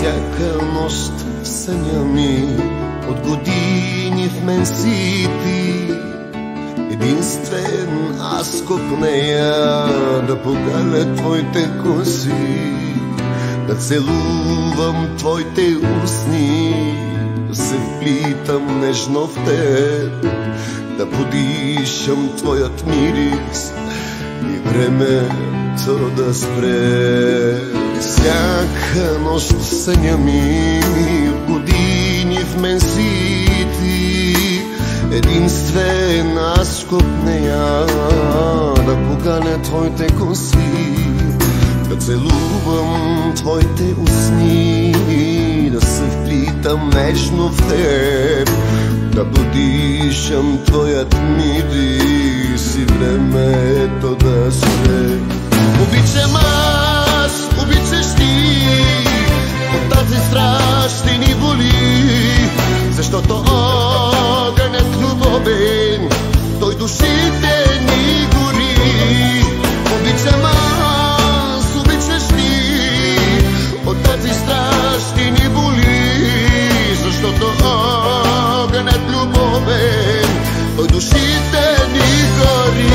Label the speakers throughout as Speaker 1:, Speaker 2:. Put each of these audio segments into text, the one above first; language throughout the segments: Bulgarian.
Speaker 1: Всяка нощ в съня ми от години в мен си ти. Единствен аз копнея да погаля твоите коси, да целувам твоите устни, да се вплитам нежно в теб, да подишам твоят мирис и времето да спре. Всяка нощ в съня ми от години в мен си ти. Единствен аз копнея да погаля твоите коси, да целувам твоите устни, да се вплитам нежно в теб, да подишам твоят мирис и времето да спре. Обичам аз, обичаш ти, от тази страх ще ни боли, защото огънят любовен, той душите ни гори. Обичам аз, обичаш ти, от тази страх ще ни боли, защото огънят любовен, той душите ни гори.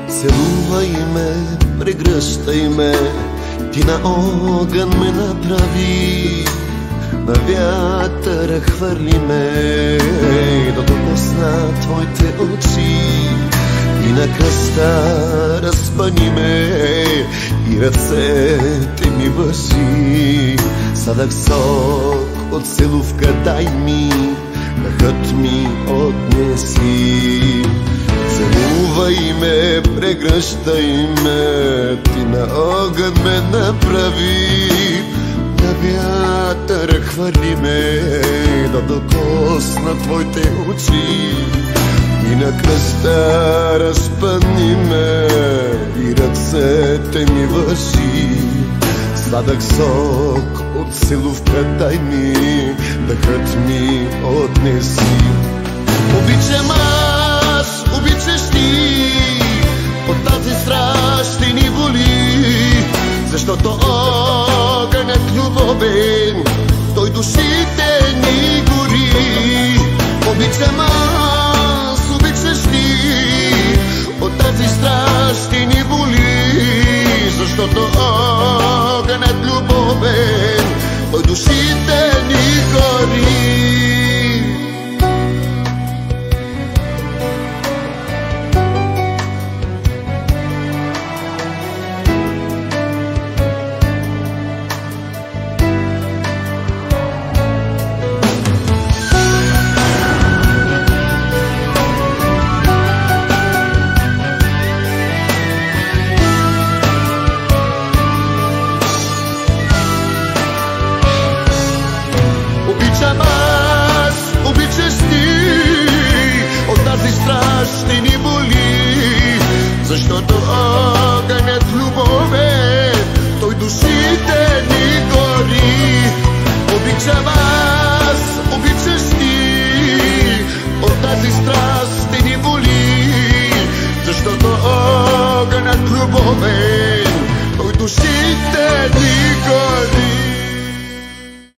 Speaker 1: Целувай ме, прегръщай ме, ти на огън ме направи, на вятъра хвърли ме, да докосна твоите очи, и на кръста разпъни ме, и ръцете ми въжи. Сладък сок от целувка дай ми, дъхът ми отнеси. Целувай ме, прегръщай ме, ти на огън ме направи, на вятъра хвърли ме, да докосна твоите очи, и на кръста разпъни ме, и ръцете ми въжи. Сладък сок от целувка дай ми, дъхът ми отнеси. Обичам аз, обичаш ти, от тази страх ще ни боли, защото огънят любовен, той душите ни гори. Обичам аз, обичаш ти, от тази страх ще ни боли, защото огънят любовен, той душите